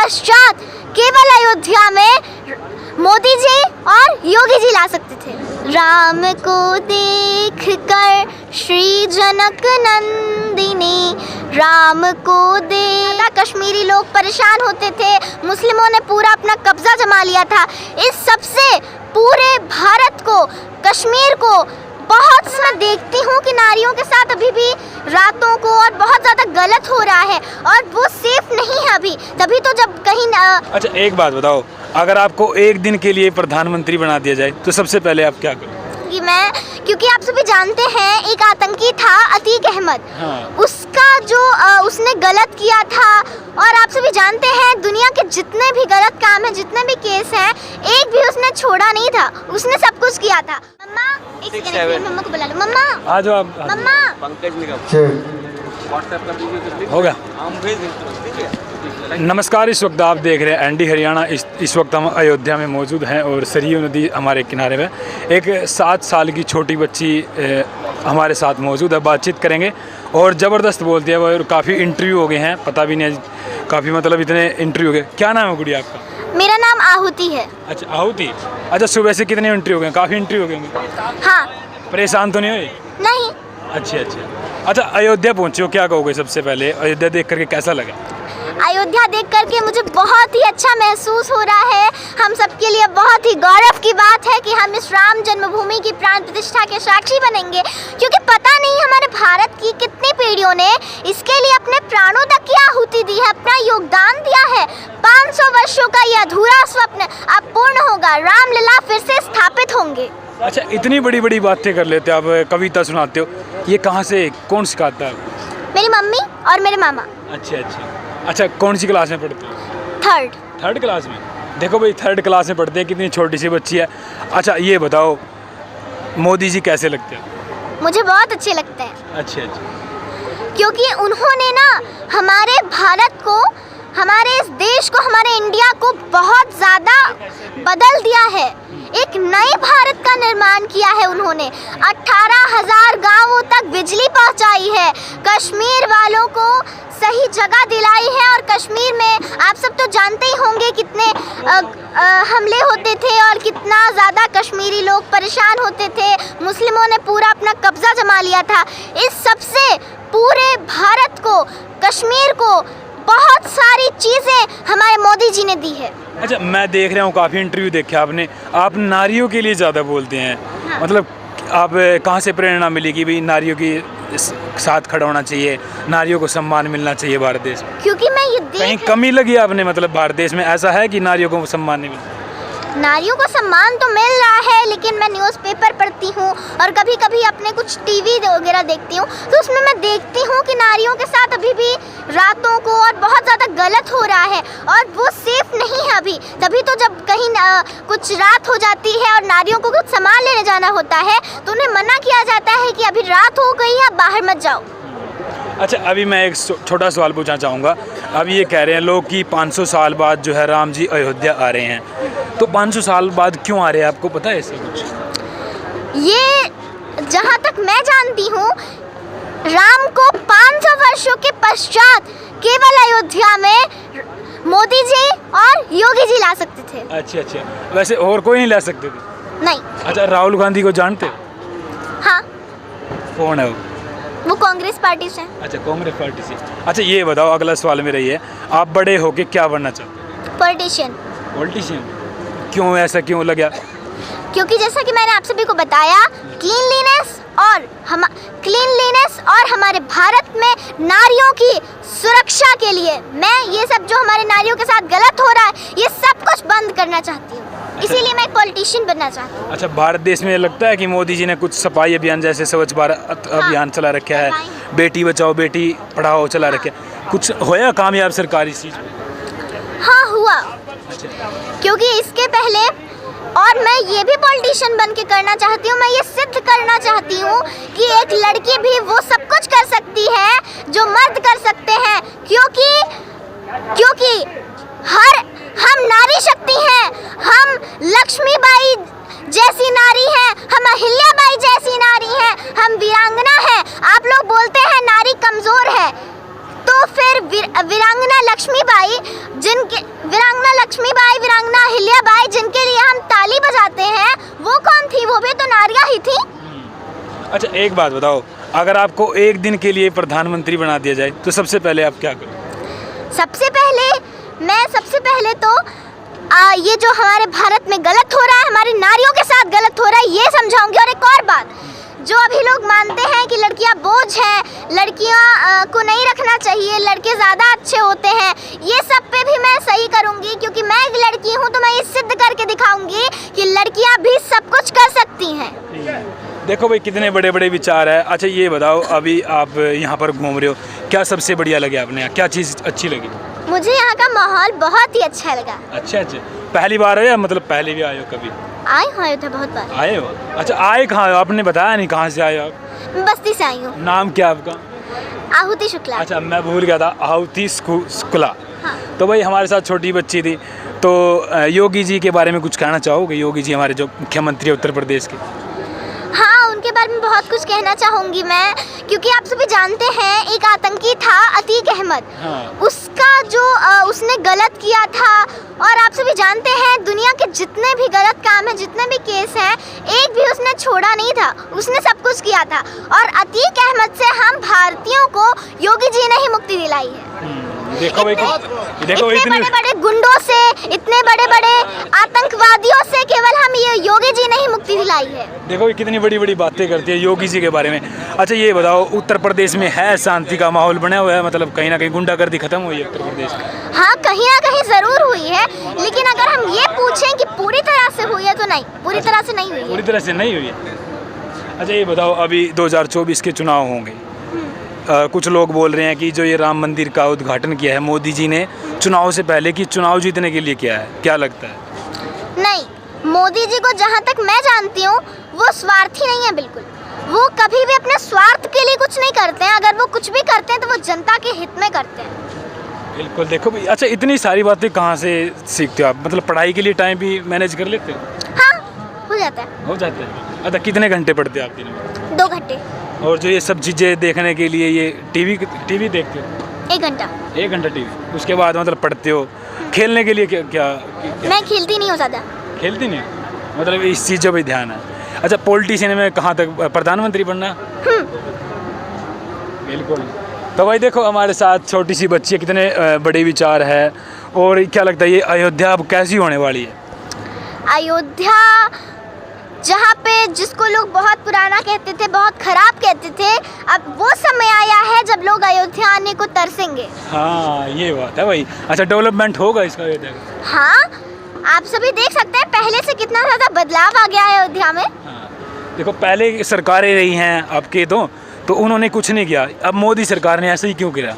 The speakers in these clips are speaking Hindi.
पश्चात केवल अयोध्या में मोदी जी और योगी जी ला सकते थे। राम को देखकर श्री जनक नंदिनी, राम को देख कश्मीरी लोग परेशान होते थे, मुस्लिमों ने पूरा अपना कब्जा जमा लिया था। इस सब से पूरे भारत को, कश्मीर को बहुत मैं देखती हूँ कि नारियों के साथ अभी भी रातों को और बहुत ज़्यादा गलत हो रहा है और वो सेफ नहीं है अभी। तभी तो जब कहीं अच्छा एक बात बताओ, अगर आपको एक दिन के लिए प्रधानमंत्री बना दिया जाए तो सबसे पहले आप क्या करोगे? क्योंकि आप सभी जानते हैं एक आतंकी था अतीक अहमद, हाँ। उसका जो उसने गलत किया था, और आप सभी जानते हैं दुनिया के जितने भी गलत काम हैं, जितने भी केस हैं, एक भी उसने छोड़ा नहीं था, उसने सब कुछ किया था। मम्मा एक सेकंड, मम्मा को बुला लो। मम्मा आ जाओ आप। मम्मा हो गया। नमस्कार, इस वक्त आप देख रहे हैं एनडी हरियाणा। इस वक्त हम अयोध्या में मौजूद हैं और सरयू नदी हमारे किनारे में एक 7 साल की छोटी बच्ची हमारे साथ मौजूद है। बातचीत करेंगे और ज़बरदस्त बोलती है वो। काफ़ी इंटरव्यू हो गए हैं, पता भी नहीं, काफ़ी मतलब इतने इंटरव्यू हो गए। क्या नाम है गुड़िया आपका? मेरा नाम आहुति है। अच्छा आहुति। अच्छा सुबह से कितने इंटरव्यू हो गए? काफ़ी इंटरव्यू हो गए होंगे। हाँ। परेशान तो नहीं हुई? नहीं। अच्छा अयोध्या पहुँचे हो, क्या कहोगे सबसे पहले? अयोध्या देख करके कैसा लगा? अयोध्या देख करके मुझे बहुत ही अच्छा महसूस हो रहा है। हम सबके लिए बहुत ही गौरव की बात है कि हम इस राम जन्मभूमि की प्राण प्रतिष्ठा के साक्षी बनेंगे, क्योंकि पता नहीं हमारे भारत की कितनी पीढ़ियों ने इसके लिए अपने प्राणों तक की आहुति दी है, अपना योगदान दिया है। 500 वर्षों का यह अधूरा स्वप्न अब पूर्ण होगा, रामलला फिर से स्थापित होंगे। अच्छा इतनी बड़ी बड़ी बातें कर लेते हो आप, कविता सुनाते हो, ये कहाँ से, कौन सिखाता है? मेरी मम्मी और मेरे मामा। अच्छा कौन सी क्लास में पढ़ते हो? थर्ड क्लास में। देखो भाई, 3rd क्लास में पढ़ते हैं, कितनी छोटी सी बच्ची है। अच्छा ये बताओ, मोदी जी कैसे लगते हैं? मुझे बहुत अच्छे लगते हैं। अच्छा क्योंकि उन्होंने ना हमारे भारत को, हमारे इस देश को, हमारे इंडिया को बहुत ज़्यादा बदल दिया है। एक नए भारत का निर्माण किया है उन्होंने। 18,000 गांवों तक बिजली पहुंचाई है, कश्मीर वालों को सही जगह दिलाई है। और कश्मीर में आप सब तो जानते ही होंगे कितने हमले होते थे और कितना ज़्यादा कश्मीरी लोग परेशान होते थे, मुस्लिमों ने पूरा अपना कब्जा जमा लिया था। इस सब से पूरे भारत को, कश्मीर को बहुत सारी चीज़ें हमारे मोदी जी ने दी है। अच्छा मैं देख रहा हूँ, काफ़ी इंटरव्यू देखे आपने, आप नारियों के लिए ज़्यादा बोलते हैं। हाँ। मतलब आप कहाँ से प्रेरणा मिली कि भाई नारियों की साथ खड़ा होना चाहिए, नारियों को सम्मान मिलना चाहिए भारत देश में? क्योंकि मैं ये कहीं कमी लगी आपने, मतलब भारत देश में ऐसा है कि नारियों को सम्मान नहीं मिलता? नारियों को सम्मान तो मिल रहा है, लेकिन मैं न्यूज़पेपर पढ़ती हूँ और कभी कभी अपने कुछ टीवी वगैरह देखती हूँ, तो उसमें मैं देखती हूँ कि नारियों के साथ अभी भी रातों को और बहुत ज़्यादा गलत हो रहा है और वो सेफ नहीं है अभी। तभी तो जब कहीं कुछ रात हो जाती है और नारियों को कुछ सामान लेने जाना होता है तो उन्हें मना किया जाता है कि अभी रात हो गई है, बाहर मत जाओ। अच्छा अभी मैं एक छोटा सवाल पूछना चाहूँगा। अभी ये कह रहे हैं लोग कि 500 साल बाद जो है राम जी अयोध्या आ रहे हैं, तो 500 साल बाद क्यों आ रहे हैं, आपको पता है इसका कुछ? ये जहाँ तक मैं जानती हूँ, राम को 500 वर्षों के पश्चात केवल अयोध्या में मोदी जी और योगी जी ला सकते थे। अच्छा वैसे और कोई नहीं ला सकते थे? नहीं। अच्छा राहुल गांधी को जानते हो? हाँ। कौन है वो कांग्रेस पार्टी से। अच्छा कांग्रेस पार्टी से। अच्छा ये बताओ, अगला सवाल मेरा ये है, आप बड़े होके क्या बनना चाहते हो? पॉलिटिशियन। क्यों, ऐसा क्यों लगा? क्योंकि जैसा कि मैंने आप सभी को बताया, क्लीनलीनेस और हमारे भारत में नारियों की सुरक्षा के लिए मैं ये सब जो हमारे नारियों के साथ गलत हो रहा है, ये सब कुछ बंद करना चाहती हूँ। इसीलिए मैं एक पॉलिटिशियन बनना चाहती हूँ। अच्छा भारत देश में लगता है कि मोदी जी ने कुछ सफाई अभियान जैसे स्वच्छ भारत अभियान चला रखा है, बेटी बचाओ बेटी पढ़ाओ चला रखा है, कुछ होया कामयाब सरकार इस चीज़ में? हाँ हुआ। क्योंकि इसके पहले, और मैं ये भी पॉलिटिशियन बन के करना चाहती हूँ, मैं ये सिद्ध करना चाहती हूँ कि एक लड़की भी वो सब कुछ कर सकती है जो मर्द कर सकते हैं, क्योंकि हम नारी शक्ति हैं, हम लक्ष्मीबाई जैसी नारी हैं, हम अहिल्याबाई जैसी नारी हैं, हम वीरांगना हैं। आप लोग बोलते हैं नारी कमज़ोर है, तो फिर वीरांगना लक्ष्मीबाई, वीरांगना अहिल्याबाई, जिनके लिए हम ताली बजाते हैं, वो कौन थी? वो भी तो नारियां ही थी। अच्छा एक बात बताओ, अगर आपको एक दिन के लिए प्रधानमंत्री बना दिया जाए तो सबसे पहले आप क्या करोगे? सबसे पहले तो ये जो हमारे भारत में गलत हो रहा है, हमारी नारियों के साथ गलत हो रहा है, ये समझाऊंगी। और एक और बात, जो अभी लोग मानते हैं कि लड़कियां बोझ हैं, लड़कियां को नहीं रखना चाहिए, लड़के ज़्यादा अच्छे होते हैं, ये सब पे भी मैं सही करूंगी, क्योंकि मैं एक लड़की हूं तो मैं ये सिद्ध करके दिखाऊंगी कि लड़कियां भी सब कुछ कर सकती हैं। देखो भाई कितने बड़े बड़े विचार है। अच्छा ये बताओ, अभी आप यहाँ पर घूम रहे हो, क्या सबसे बढ़िया लगे आपने यहाँ, क्या चीज़ अच्छी लगी? मुझे यहाँ का माहौल बहुत ही अच्छा लगा। अच्छा, पहली बार आए या मतलब पहले भी आए हो कभी? आए थे बहुत बार। आए हो? अच्छा आए कहाँ हो? आपने बताया नहीं कहाँ से आए हो आप? बस्ती से आई हूँ। नाम क्या आपका? आहुति शुक्ला। अच्छा मैं भूल गया था, आहुति शुक्ला। हाँ। तो भाई हमारे साथ छोटी बच्ची थी, तो योगी जी के बारे में कुछ कहना चाहोगे? योगी जी हमारे जो मुख्यमंत्री है उत्तर प्रदेश के। हाँ, उनके बारे में बहुत कुछ कहना चाहूँगी मैं, क्योंकि आप सभी जानते हैं एक आतंकी था अतीक अहमद। हाँ। उसका जो उसने गलत किया था, और आप सभी जानते हैं दुनिया के जितने भी गलत काम हैं, जितने भी केस हैं, एक भी उसने छोड़ा नहीं था, उसने सब कुछ किया था। और अतीक अहमद से हम भारतीयों को योगी जी ने ही मुक्ति दिलाई है। देखो भाई, देखो इतने बड़े बड़े गुंडों से, इतने बड़े बड़े आतंकवादियों से केवल हम ये योगी जी ने ही मुक्ति दिलाई है। देखो कितनी बड़ी बड़ी बातें करती है योगी जी के बारे में। अच्छा ये बताओ, उत्तर प्रदेश में है शांति का माहौल बना हुआ है, मतलब कहीं ना कहीं गुंडागर्दी खत्म हुई है उत्तर प्रदेश में? हाँ, कहीं ना कहीं ज़रूर हुई है, लेकिन अगर हम ये पूछें कि पूरी तरह से हुई है तो नहीं, पूरी तरह से नहीं हुई है। पूरी तरह से नहीं हुई है। अच्छा ये बताओ, अभी 2024 के चुनाव होंगे, कुछ लोग बोल रहे हैं कि जो ये राम मंदिर का उद्घाटन किया है मोदी जी ने चुनाव से पहले, कि चुनाव जीतने के लिए किया है, क्या लगता है? नहीं, मोदी जी को जहाँ तक मैं जानती हूँ वो स्वार्थी नहीं है बिल्कुल। वो कभी भी अपने स्वार्थ के लिए कुछ नहीं करते हैं, अगर वो कुछ भी करते हैं तो वो जनता के हित में करते हैं। बिल्कुल। देखो भाई, अच्छा इतनी सारी बातें कहाँ से सीखते हो आप? मतलब पढ़ाई के लिए टाइम भी मैनेज कर लेते हो? हाँ, हो जाता है। हो जाता है। अच्छा कितने घंटे पढ़ते हो आप दिन में? 2 घंटे। और जो ये सब चीज़ें देखने के लिए ये टीवी देखते हो? 1 घंटा। 1 घंटा टीवी, उसके बाद मतलब पढ़ते हो? खेलने के लिए क्या? मैं खेलती नहीं हूँ ज़्यादा। खेलती नहीं, मतलब इस चीज़ों पे ध्यान है। अच्छा पॉलिटिशियन में कहाँ तक, प्रधानमंत्री बनना? बिल्कुल। तो भाई देखो हमारे साथ छोटी सी बच्ची है, कितने बड़े विचार है। और क्या लगता है ये अयोध्या अब कैसी होने वाली है? अयोध्या जहाँ पे जिसको लोग बहुत पुराना कहते थे, बहुत खराब कहते थे, अब वो समय आया है जब लोग अयोध्या आने को तरसेंगे। हाँ ये बात है भाई। अच्छा डेवलपमेंट होगा इसका अयोध्या का? हाँ, आप सभी देख सकते हैं पहले से कितना ज़्यादा बदलाव आ गया है अयोध्या में। हाँ। देखो पहले सरकारें रही हैं आपके तो उन्होंने कुछ नहीं किया, अब मोदी सरकार ने ऐसे ही क्यों किया?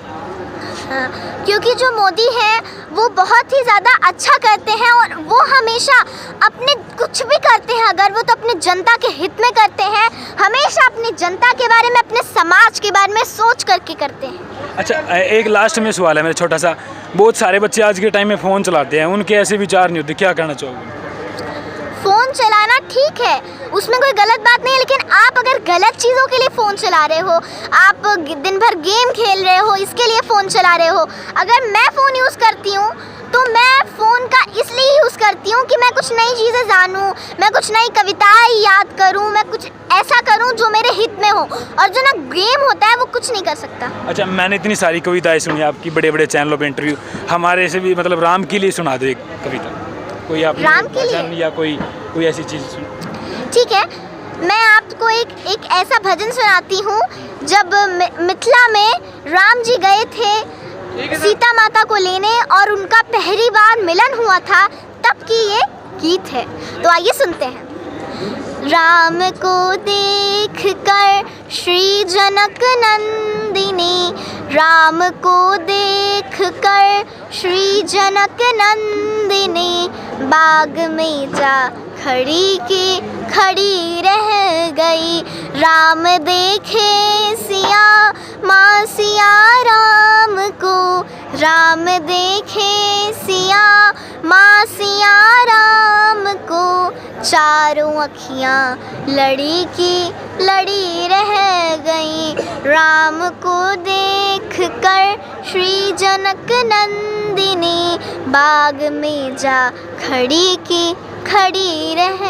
हाँ, क्योंकि जो मोदी हैं वो बहुत ही ज़्यादा अच्छा करते हैं, और वो हमेशा अपने कुछ भी करते हैं अगर वो तो अपने जनता के हित में करते हैं, हमेशा अपनी जनता के बारे में, अपने समाज के बारे में सोच करके करते हैं। अच्छा एक लास्ट में सवाल है मेरा छोटा सा, बहुत सारे बच्चे आज के टाइम में फ़ोन चलाते हैं, उनके ऐसे विचार नहीं होते, क्या कहना चाहोगे? फ़ोन चलाना ठीक है, उसमें कोई गलत बात नहीं है, लेकिन आप अगर गलत चीज़ों के लिए फ़ोन चला रहे हो, आप दिन भर गेम खेल रहे हो, इसके लिए फ़ोन चला रहे हो। अगर मैं फ़ोन यूज़ करती हूँ तो मैं फ़ोन का इसलिए यूज़ करती हूँ कि मैं कुछ नई चीज़ें जानूँ, मैं कुछ नई कविताएं याद करूँ, मैं कुछ ऐसा करूँ जो मेरे हित में हो, और जो ना गेम होता है वो कुछ नहीं कर सकता। अच्छा मैंने इतनी सारी कविताएं सुनी आपकी बड़े बड़े चैनलों पे इंटरव्यू, हमारे से भी मतलब राम के लिए सुना दो एक कविता, कोई आप राम के लिए या कोई ऐसी चीज़ सुनो। ठीक है, मैं आपको एक ऐसा भजन सुनाती हूँ। जब मिथिला में राम जी गए थे सीता माता को लेने और उनका पहली बार मिलन हुआ था, तब की ये गीत है, तो आइए सुनते हैं। राम को देख कर श्री जनक नंदिनी, राम को देख कर श्री जनक नंदिनी, बाग में जा खड़ी रह गई। राम देखे सिया माँ सिया राम को, राम देखे सिया माँ सिया राम को, चारों अखियाँ लड़ी की लड़ी रह गईं। राम को देख कर श्री जनक नंदिनी बाग में जा खड़ी की खड़ी रह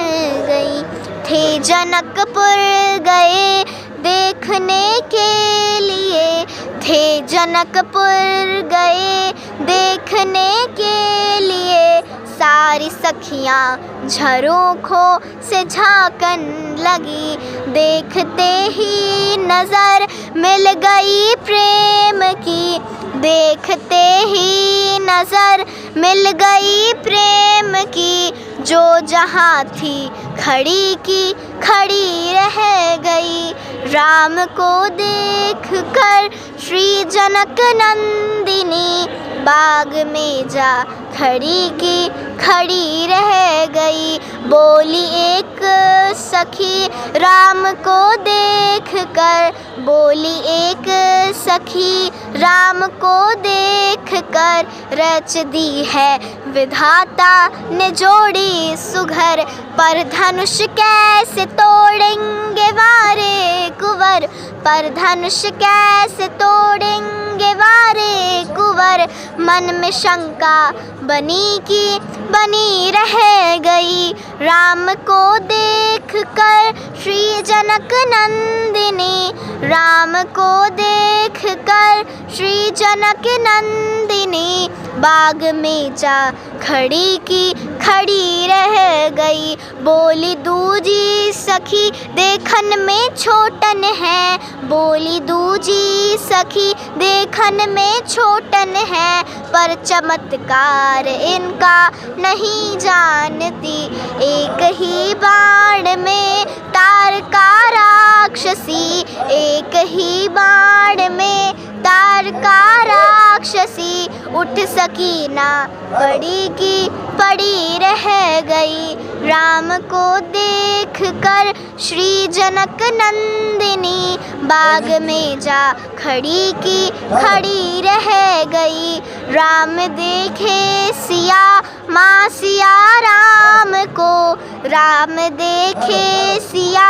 गई। थे जनकपुर गए देखने के लिए, थे जनकपुर गए देखने के लिए। सारी सखियाँ झरोखों से झांकन लगी, देखते ही नजर मिल गई प्रेम की, देखते ही नजर मिल गई प्रेम की। जो जहाँ थी खड़ी की खड़ी रह गई। राम को देख कर श्री जनक नंदिनी बाग में जा खड़ी की खड़ी रह गई। बोली एक सखी राम को देख कर, बोली एक सखी राम को देख कर। रच दी है विधाता ने जोड़ी सुघर, पर धनुष कैसे तोड़ेंगे वारे कुंवर, पर धनुष कैसे तोड़ेंगे वारे कुंवर। मन में शंका बनी की बनी रह गई। राम को देख कर श्री जनक नंदिनी, राम को देख कर श्री जनक नंदिनी बाग में जा खड़ी की खड़ी रह गई। बोली दूजी सखी देखन में छोटन है, बोली दूजी सखी देखन में छोटन है, पर चमत्कार इनका नहीं जानती। एक ही बाण में तार का राक्षसी, एक ही बाण में तार का राक्षसी। उठ सकी ना पड़ी की पड़ी रह गई। राम को देख कर श्री जनक नंदिनी बाग में जा खड़ी की खड़ी रह गई। राम देखे सिया माँ सिया राम को, राम देखे सिया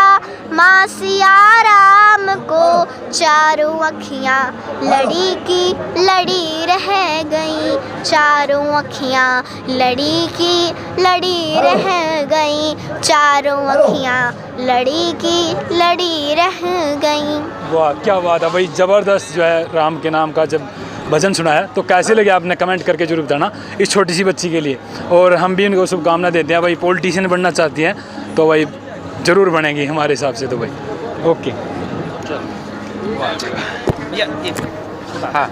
माँ सिया राम को। चारों अखियाँ लड़ी की लड़ी रह गई, चारों अखियाँ लड़ी की लड़ी रह गई, चारों अखियाँ लड़ी की लड़ी रह गई। वाह क्या बात है भाई, ज़बरदस्त जो है राम के नाम का जब भजन सुना है। तो कैसे लगे आपने कमेंट करके जरूर बताना इस छोटी सी बच्ची के लिए। और हम भी इनको शुभकामना देते हैं भाई, पॉलिटिशियन बनना चाहती हैं तो भाई ज़रूर बनेंगी हमारे हिसाब से तो भाई। ओके हाँ